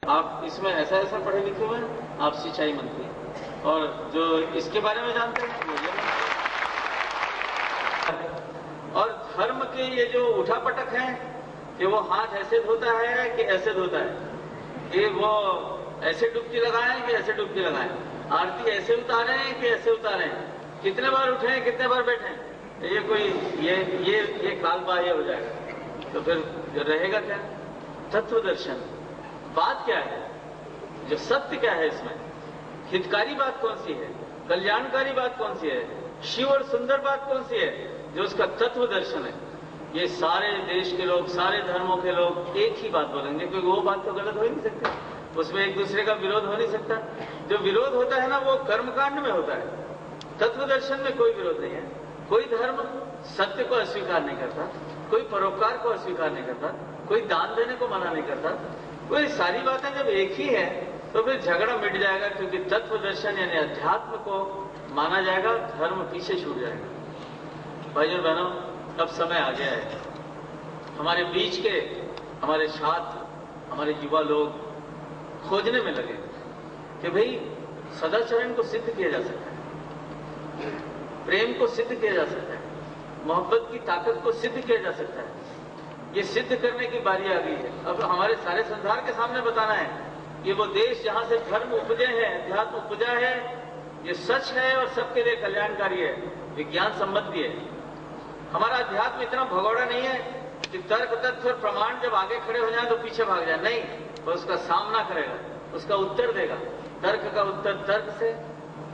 आप इसमें ऐसा ऐसा पढ़े लिखे हुए हैं, आप सिंचाई मंत्री, और जो इसके बारे में जानते हैं वो ये मंत्री। और धर्म के ये जो उठापटक है कि वो हाथ ऐसे धोता है कि ऐसे धोता है, कि वो ऐसे डुबकी लगाएं कि ऐसे डुबकी लगाएं, आरती ऐसे उतारे कि ऐसे उतारे, कितने बार उठे कितने बार बैठे, ये कोई ये काल बाह्य हो जाएगा। तो फिर रहेगा क्या? तत्व दर्शन। बात क्या है, जो सत्य क्या है, इसमें हितकारी बात कौन सी है, कल्याणकारी बात कौन सी है, शिव और सुंदर बात कौन सी है, जो उसका तत्व दर्शन है। ये सारे देश के लोग, सारे धर्मों के लोग एक ही बात बोलेंगे, क्योंकि वो बात तो गलत हो ही नहीं सकती, उसमें एक दूसरे का विरोध हो नहीं सकता। जो विरोध होता है ना, वो कर्मकांड में होता है, तत्व दर्शन में कोई विरोध नहीं है। कोई धर्म सत्य को अस्वीकार नहीं करता, कोई परोपकार को अस्वीकार नहीं करता, कोई दान देने को मना नहीं करता। वो सारी बातें जब एक ही है तो फिर झगड़ा मिट जाएगा, क्योंकि तत्व दर्शन यानी अध्यात्म को माना जाएगा, धर्म पीछे छूट जाएगा। भाइयों और बहनों, अब समय आ गया है, हमारे बीच के हमारे छात्र, हमारे युवा लोग खोजने में लगे कि भाई सदाचरण को सिद्ध किया जा सकता है, प्रेम को सिद्ध किया जा सकता है, मोहब्बत की ताकत को सिद्ध किया जा सकता है। ये सिद्ध करने की बारी आ गई है। अब हमारे सारे संसार के सामने बताना है कि वो देश जहां से धर्म उपजे हैं, अध्यात्म उपजा है, ये सच है और सबके लिए कल्याणकारी है, विज्ञान सम्मत भी है। हमारा अध्यात्म इतना भगोड़ा नहीं है कि तर्क तथ्य और प्रमाण जब आगे खड़े हो जाए तो पीछे भाग जाए, नहीं, वो उसका सामना करेगा, उसका उत्तर देगा। तर्क का उत्तर तर्क से,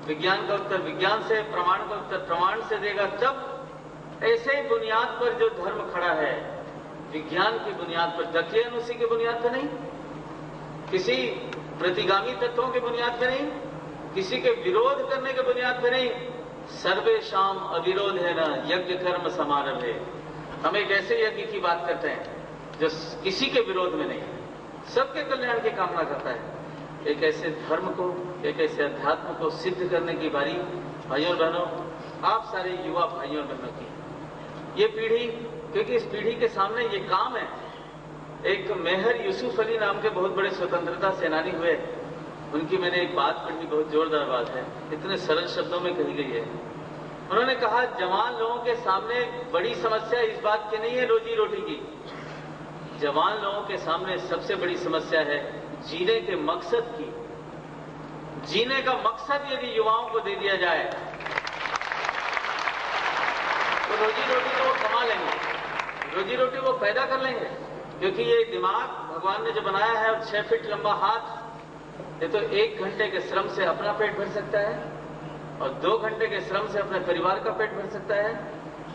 विज्ञान का उत्तर विज्ञान से, प्रमाण का उत्तर प्रमाण से देगा। तब ऐसे ही बुनियाद पर जो धर्म खड़ा है, विज्ञान की बुनियाद पर, दक्षिण उसी की बुनियाद पर नहीं, किसी प्रतिगामी तत्वों की बुनियाद पर नहीं, किसी के विरोध करने के बुनियाद पर नहीं, सर्वेशाम अविरोध है ना यज्ञ कर्म समारंभे। हम एक ऐसे यज्ञ की बात करते हैं जो किसी के विरोध में नहीं, सबके कल्याण की कामना करता है। एक ऐसे धर्म को, एक ऐसे अध्यात्म को सिद्ध करने की बारी भाइयों और बहनों, आप सारे युवा भाइयों और बहनों की, ये पीढ़ी, क्योंकि इस पीढ़ी के सामने ये काम है। एक मेहर यूसुफ अली नाम के बहुत बड़े स्वतंत्रता सेनानी हुए, उनकी मैंने एक बात पढ़ी, बहुत जोरदार बात है, इतने सरल शब्दों में कही गई है। उन्होंने कहा, जवान लोगों के सामने बड़ी समस्या इस बात की नहीं है रोजी रोटी की, जवान लोगों के सामने सबसे बड़ी समस्या है जीने के मकसद की। जीने का मकसद यदि युवाओं को दे दिया जाए तो रोजी रोटी तो वो कमा लेंगे, रोजी रोटी वो पैदा कर लेंगे, क्योंकि ये दिमाग भगवान ने जो बनाया है, 6 फीट लंबा हाथ, ये तो 1 घंटे के श्रम से अपना पेट भर सकता है, और 2 घंटे के श्रम से अपने परिवार का पेट भर सकता है,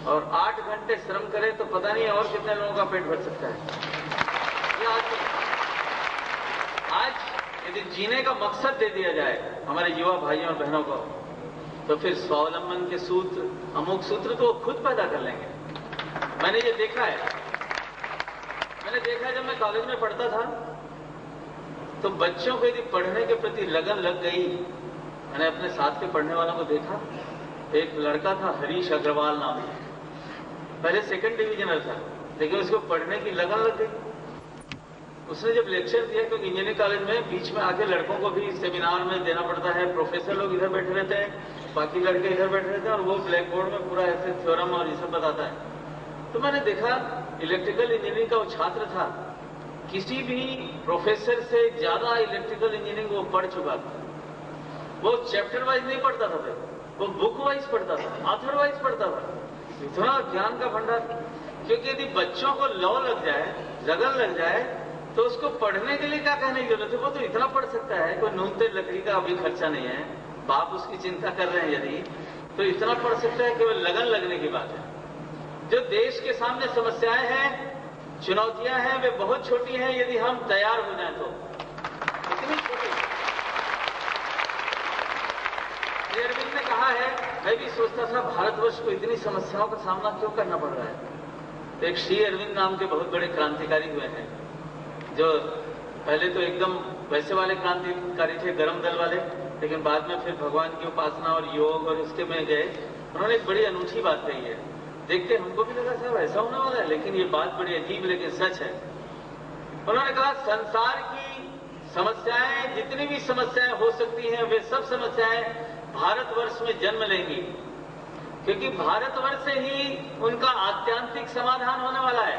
और 8 घंटे श्रम करे तो पता नहीं और कितने लोगों का पेट भर सकता है। ये आज यदि जीने का मकसद दे दिया जाए हमारे युवा भाइयों और बहनों को, तो फिर स्वावलंबन के सूत्र, अमुक सूत्र तो खुद पैदा कर लेंगे। मैंने ये देखा है, जब मैं कॉलेज में पढ़ता था तो बच्चों को यदि पढ़ने के प्रति लगन लग गई, मैंने अपने साथ के पढ़ने वालों को देखा, एक लड़का था हरीश अग्रवाल नाम, पहले 2nd डिविजनर था, लेकिन उसको पढ़ने की लगन लग गई। उसने जब लेक्चर दिया, क्योंकि इंजीनियरिंग कॉलेज में बीच में आके लड़कों को भी सेमिनार में देना पड़ता है, प्रोफेसर लोग इधर बैठे रहते हैं, बाकी लड़के इधर बैठे रहते हैं, और वो ब्लैक बोर्ड में पूरा ऐसे थ्योरम और ये सब बताता है। तो मैंने देखा इलेक्ट्रिकल इंजीनियरिंग का वो छात्र था, किसी भी प्रोफेसर से ज्यादा इलेक्ट्रिकल इंजीनियरिंग वो पढ़ चुका था। वो चैप्टर वाइज नहीं पढ़ता था, वो बुक वाइज पढ़ता था, ऑथर वाइज पढ़ता था, इतना ज्ञान का भंडार। क्योंकि यदि बच्चों को लौ लग जाए, लगन लग जाए, तो उसको पढ़ने के लिए क्या कहने की जरूरत है, वो तो इतना पढ़ सकता है, कोई नून तेल लकड़ी का अभी खर्चा नहीं है, बाप उसकी चिंता कर रहे हैं यदि, तो इतना पढ़ सकता है, केवल लगन लगने की बात है। जो देश के सामने समस्याएं हैं, चुनौतियां हैं, वे बहुत छोटी हैं यदि हम तैयार हो जाएं तो, इतनी छोटी। श्री अरविंद ने कहा है, मैं भी सोचता था भारतवर्ष को इतनी समस्याओं का सामना क्यों करना पड़ रहा है। तो एक श्री अरविंद नाम के बहुत बड़े क्रांतिकारी हुए हैं, जो पहले तो एकदम वैसे वाले क्रांतिकारी थे, गरम दल वाले, लेकिन बाद में फिर भगवान की उपासना और योग और उसके में गए। उन्होंने एक बड़ी अनूठी बात कही है, देखते हमको भी लगा साहब ऐसा होने वाला है, लेकिन ये बात बड़ी अजीब लेकिन सच है। उन्होंने कहा, संसार की समस्याएं, जितनी भी समस्याएं हो सकती हैं, वे सब समस्याएं भारतवर्ष में जन्म लेंगी, क्योंकि भारतवर्ष से ही उनका आत्यांतिक समाधान होने वाला है।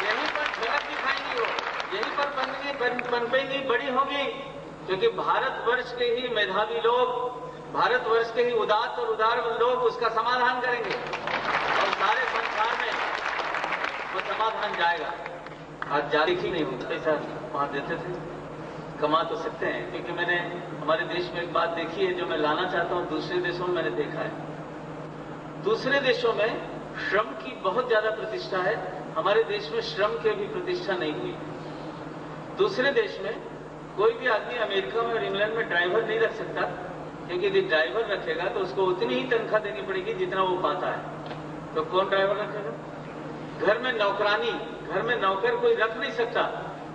यहीं पर झलक दिखाएंगी वो, यहीं पर पनपेंगी, बड़ी होंगी, क्योंकि भारतवर्ष के ही मेधावी लोग, भारतवर्ष के ही उदात्त और उदार लोग उसका समाधान करेंगे और सारे संसार में वो समाधान जाएगा। आज जारी ही नहीं होता, पैसा वहां देते थे, कमा तो सकते हैं, क्योंकि मैंने हमारे देश में एक बात देखी है जो मैं लाना चाहता हूं, दूसरे देशों में मैंने देखा है। दूसरे देशों में श्रम की बहुत ज्यादा प्रतिष्ठा है, हमारे देश में श्रम की भी प्रतिष्ठा नहीं हुई। दूसरे देश में कोई भी आदमी अमेरिका में और इंग्लैंड में ड्राइवर नहीं रख सकता, क्योंकि यदि ड्राइवर रखेगा तो उसको उतनी ही तनख्वाह देनी पड़ेगी जितना वो पाता है। तो कौन ड्राइवर रखेगा? घर में नौकरानी, घर में नौकर कोई रख नहीं सकता,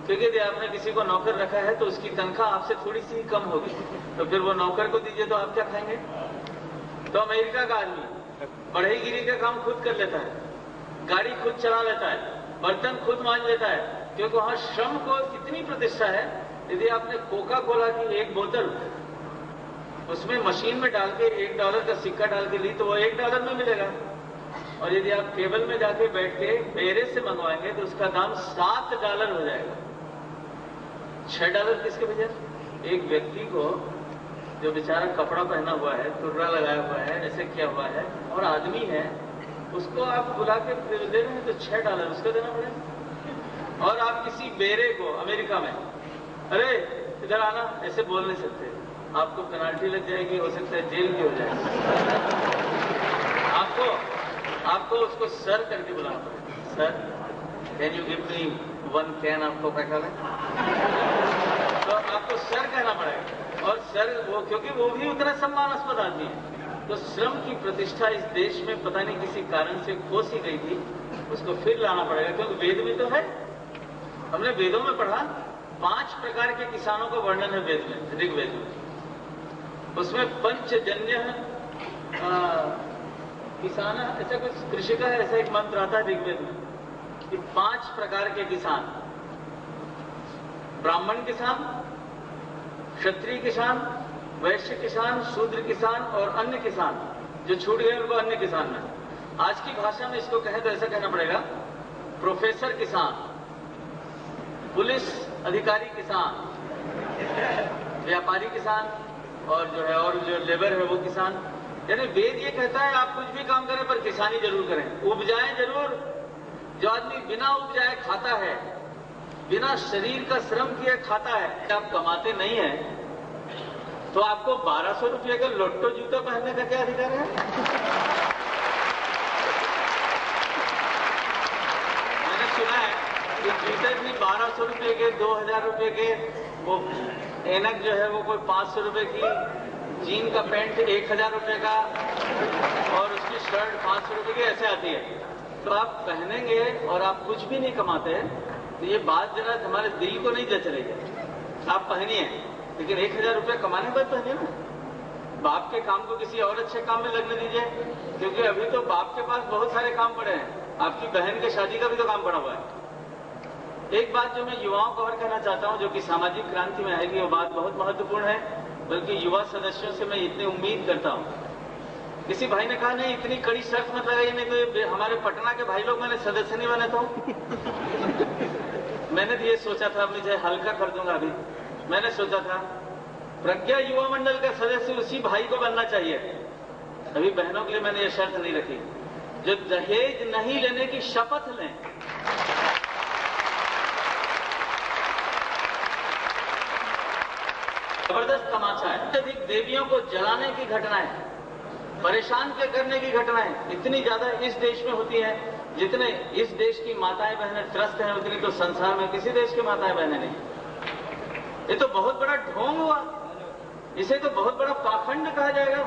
क्योंकि यदि आपने किसी को नौकर रखा है तो उसकी तनख्वाह आपसे थोड़ी सी कम होगी, तो फिर वो नौकर को दीजिए तो आप क्या खाएंगे? तो अमेरिका का आदमी बढ़ईगिरी का काम खुद कर लेता है, गाड़ी खुद चला लेता है, बर्तन खुद मांज लेता है, क्योंकि वहां श्रम को इतनी प्रतिष्ठा है। यदि आपने कोका कोला की एक बोतल उसमें मशीन में डाल के $1 का सिक्का डाल के ली तो वो $1 में मिलेगा, और यदि आप टेबल में जाके बैठ के बेरे से मंगवाएंगे तो उसका दाम $7 हो जाएगा। $6 किसके भेजा? एक व्यक्ति को जो बेचारा कपड़ा पहना हुआ है, तुर्रा लगाया हुआ है, ऐसे किया हुआ है और आदमी है, उसको आप बुला के दे रहे हैं तो $6 उसको देना पड़ेगा। और आप किसी बेरे को अमेरिका में, अरे इधर आना, ऐसे बोल नहीं सकते, आपको पेनाल्टी लग जाएगी, हो सकता है जेल भी हो जाएगी। आपको उसको सर करके बुलाना पड़ेगा। Sir can you give me 1 can of Coca Cola? तो आपको सर कहना पड़ेगा, और सर वो, क्योंकि वो भी उतना सम्मानास्पद आदमी है। तो श्रम की प्रतिष्ठा इस देश में पता नहीं किसी कारण से खो सी गई थी, उसको फिर लाना पड़ेगा, क्योंकि वेद में तो है, हमने वेदों में पढ़ा 5 प्रकार के किसानों का वर्णन है वेद में, ऋग्वेद में। उसमें पंचजन्य किसान, ऐसा कुछ कृषि का ऐसा एक मंत्र आता है ऋग्वेद में कि 5 प्रकार के किसान, ब्राह्मण किसान, क्षत्रिय किसान, वैश्य किसान, शूद्र किसान और अन्य किसान। जो छूट गए उनको अन्य किसान में, आज की भाषा में इसको कहें तो ऐसा कहना पड़ेगा, प्रोफेसर किसान, पुलिस अधिकारी किसान, व्यापारी किसान, और जो लेबर है वो किसान। यानी वेद ये कहता है आप कुछ भी काम करें पर किसानी जरूर करें, उपजाएं जरूर। जो आदमी बिना उपजाए खाता है, बिना शरीर का श्रम किए खाता है, आप कमाते नहीं है तो आपको 1200 रुपये का लोट्टो जूता पहनने का क्या अधिकार है? मैंने सुना है कि जूते भी 1200 रुपये के, 2000 रुपये के, वो ऐनक जो है वो कोई 500 रुपये की, जीन का पैंट 1000 रुपये का, और उसकी शर्ट 500 रुपये की, ऐसे आती है। तो आप पहनेंगे और आप कुछ भी नहीं कमाते, तो ये बात जरा हमारे दिल को नहीं जच रही है। आप पहनिए, लेकिन 1000 रुपये कमाने के बाद पहनिए ना। बाप के काम को किसी और अच्छे काम में लगने दीजिए, क्योंकि अभी तो बाप के पास बहुत सारे काम पड़े हैं। आपकी बहन के शादी का भी तो काम पड़ा हुआ है। एक बात जो मैं युवाओं को और कहना चाहता हूं, जो कि सामाजिक क्रांति में आएगी, वो बात बहुत महत्वपूर्ण है, बल्कि युवा सदस्यों से मैं इतनी उम्मीद करता हूं। किसी भाई ने कहा नहीं इतनी कड़ी शर्त मत लगाइए, नहीं तो ये हमारे पटना के भाई लोग मैंने सदस्य नहीं बने तो मैंने भी ये सोचा था, मुझे हल्का कर दूंगा। अभी मैंने सोचा था प्रज्ञा युवा मंडल का सदस्य उसी भाई को बनना चाहिए। अभी बहनों के लिए मैंने ये शर्त नहीं रखी, जो दहेज नहीं लेने की शपथ लें। जबरदस्त तमाशा है। अधिक देवियों को जलाने की घटनाएं, परेशान के करने की घटनाएं इतनी ज्यादा इस देश में होती हैं, जितने इस देश की माताएं बहनें त्रस्त हैं, उतनी तो संसार में किसी देश की माताएं बहनें नहीं। ये तो बहुत बड़ा ढोंग हुआ, इसे तो बहुत बड़ा पाखंड कहा जाएगा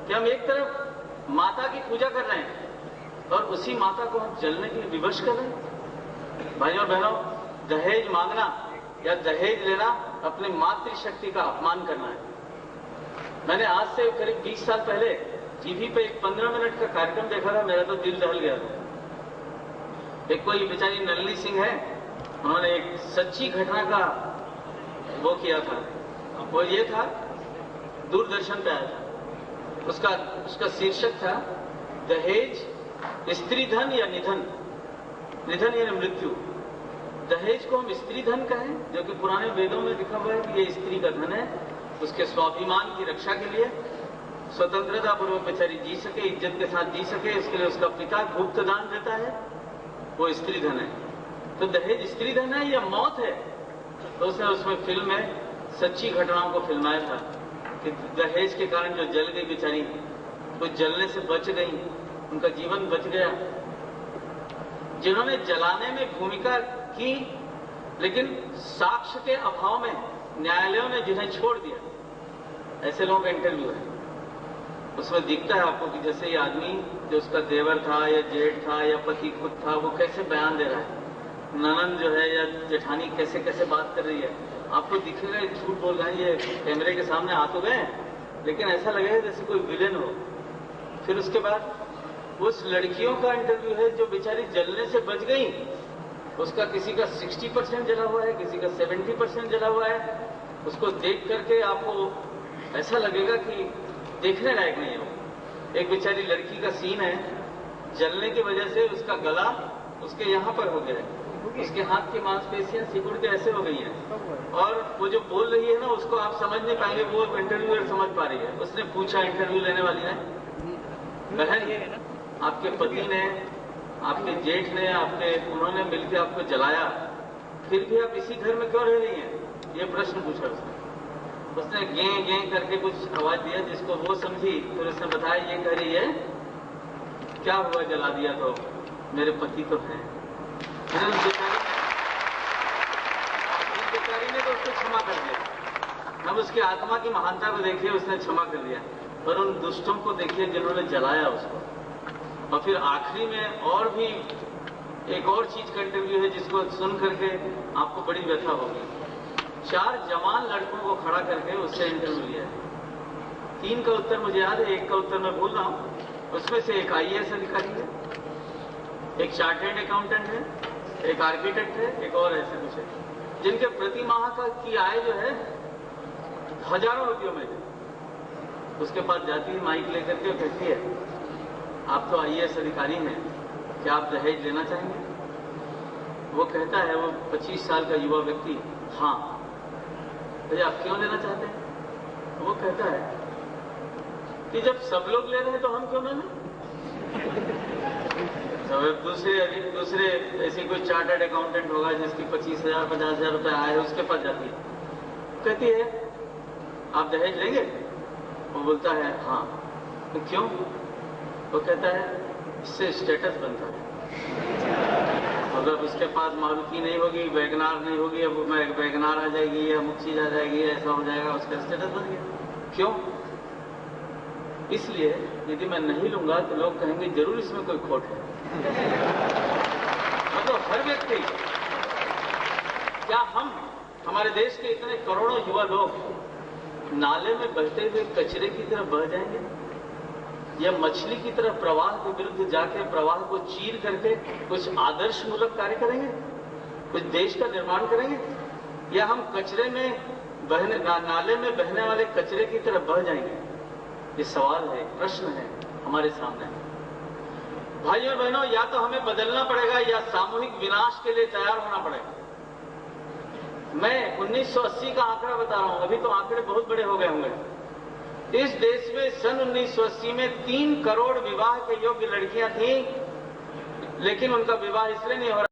कि हम एक तरफ माता की पूजा कर रहे हैं और उसी माता को हम जलने के लिए विवश कर रहे हैं। भाइयों और बहनों, दहेज मांगना या दहेज लेना अपनी मातृशक्ति का अपमान करना है। मैंने आज से करीब 20 साल पहले टीवी पे एक 15 मिनट का कार्यक्रम देखा था, मेरा तो दिल दहल गया था। एक कोई बेचारी नलिनी सिंह है, उन्होंने एक सच्ची घटना का वो किया था, वो ये था, दूरदर्शन पे आया था, उसका शीर्षक था दहेज स्त्री धन या निधन। निधन यानी मृत्यु। दहेज को हम स्त्री धन कहें, जो कि पुराने वेदों में लिखा हुआ है कि ये स्त्री का धन है, उसके स्वाभिमान की रक्षा के लिए, स्वतंत्रता पूर्वक बेचारी जी सके, इज्जत के साथ जी सके, इसके लिए उसका पिता गुप्त दान देता है, वो स्त्री धन है। तो दहेज स्त्री धन है या मौत है? तो उसने उसमें फिल्म में सच्ची घटनाओं को फिल्माया था कि दहेज के कारण जो जल गई बेचारी, वो जलने से बच गई, उनका जीवन बच गया। जिन्होंने जलाने में भूमिका की, लेकिन साक्ष्य के अभाव में न्यायालयों ने जिन्हें छोड़ दिया, ऐसे लोगों का इंटरव्यू है। उसमें दिखता है आपको कि जैसे ये आदमी जो उसका देवर था या जेठ था या पति खुद था, वो कैसे बयान दे रहा है, ननद जो है या जेठानी कैसे कैसे बात कर रही है। आपको दिखेगा ये झूठ बोल रहा है, ये कैमरे के सामने आ तो गए, लेकिन ऐसा लगेगा जैसे कोई विलेन हो। फिर उसके बाद उस लड़कियों का इंटरव्यू है जो बेचारी जलने से बच गई, उसका किसी का 60% जला हुआ है, किसी का 70% जला हुआ है। उसको देख करके आपको ऐसा लगेगा कि देखने लायक नहीं है वो। एक बेचारी लड़की का सीन है, जलने की वजह से उसका गला उसके यहां पर हो गया है, उसके हाथ की मांसपेशियां सिकुड़ के ऐसे हो गई हैं, और वो जो बोल रही है ना, उसको आप समझ नहीं पाएंगे, वो इंटरव्यूअर समझ पा रही है। उसने पूछा, इंटरव्यू लेने वाली ने, बहन आपके पति ने, आपके जेठ ने, उन्होंने मिलकर आपको जलाया, फिर भी आप इसी घर में क्यों रह रही हैं? ये प्रश्न पूछा उसने गें गें करके कुछ आवाज दिया जिसको वो समझी। फिर उसने बताया, ये कह रही है क्या हुआ जला दिया तो, मेरे पति तो हैं। बेचारी ने तो उसको क्षमा कर दिया। हम उसकी आत्मा की महानता को देखिए, उसने क्षमा कर दिया। पर उन दुष्टों को देखिए जिन्होंने जलाया उसको। और फिर आखिरी में और भी एक और चीज का इंटरव्यू है जिसको सुन करके आपको बड़ी व्यथा होगी। 4 जवान लड़कों को खड़ा करके उससे इंटरव्यू लिया है। 3 का उत्तर मुझे याद है, 1 का उत्तर मैं भूल रहा हूं। उसमें से एक IAS अधिकारी है, एक चार्टर्ड अकाउंटेंट है, एक आर्किटेक्ट है, एक और ऐसे कुछ है, जिनके प्रति माह की आय जो है हजारों रुपयों में है। उसके पास जाती है माइक लेकर के और कहती है, आप तो IAS अधिकारी हैं, क्या आप दहेज लेना चाहेंगे? वो कहता है, वो 25 साल का युवा व्यक्ति, हाँ। तो आप क्यों लेना चाहते हैं? वो कहता है कि जब सब लोग ले रहे हैं तो हम क्यों ना लें? दूसरे ऐसे कोई चार्टर्ड अकाउंटेंट होगा जिसकी 25,000 50,000 रुपए आए हैं, उसके पास जाती है, कहती है आप दहेज लेंगे? वो बोलता है हाँ। तो क्यों? वो कहता है इससे स्टेटस बनता है। अगर उसके पास मारुति नहीं होगी, वैगनार नहीं होगी, अब वैगनार आ जाएगी या अमुक चीज आ जाएगी, ऐसा हो जाएगा, उसका स्टेटस बन गया। क्यों? इसलिए यदि मैं नहीं लूंगा तो लोग कहेंगे जरूर इसमें कोई खोट है। मतलब हर व्यक्ति, क्या हमारे देश के इतने करोड़ों युवा लोग नाले में बहते हुए कचरे की तरफ बह जाएंगे, या मछली की तरह प्रवाह के विरुद्ध जाके प्रवाह को चीर करके कुछ आदर्श मूलक कार्य करेंगे, कुछ देश का निर्माण करेंगे, या हम कचरे में नाले में बहने वाले कचरे की तरफ बह जाएंगे? ये सवाल है, प्रश्न है हमारे सामने। भाइयों और बहनों, या तो हमें बदलना पड़ेगा या सामूहिक विनाश के लिए तैयार होना पड़ेगा। मैं 1980 का आंकड़ा बता रहा हूं, अभी तो आंकड़े बहुत बड़े हो गए होंगे। इस देश में सन 1980 में 3 करोड़ विवाह के योग्य लड़कियां थीं, लेकिन उनका विवाह इसलिए नहीं हो रहा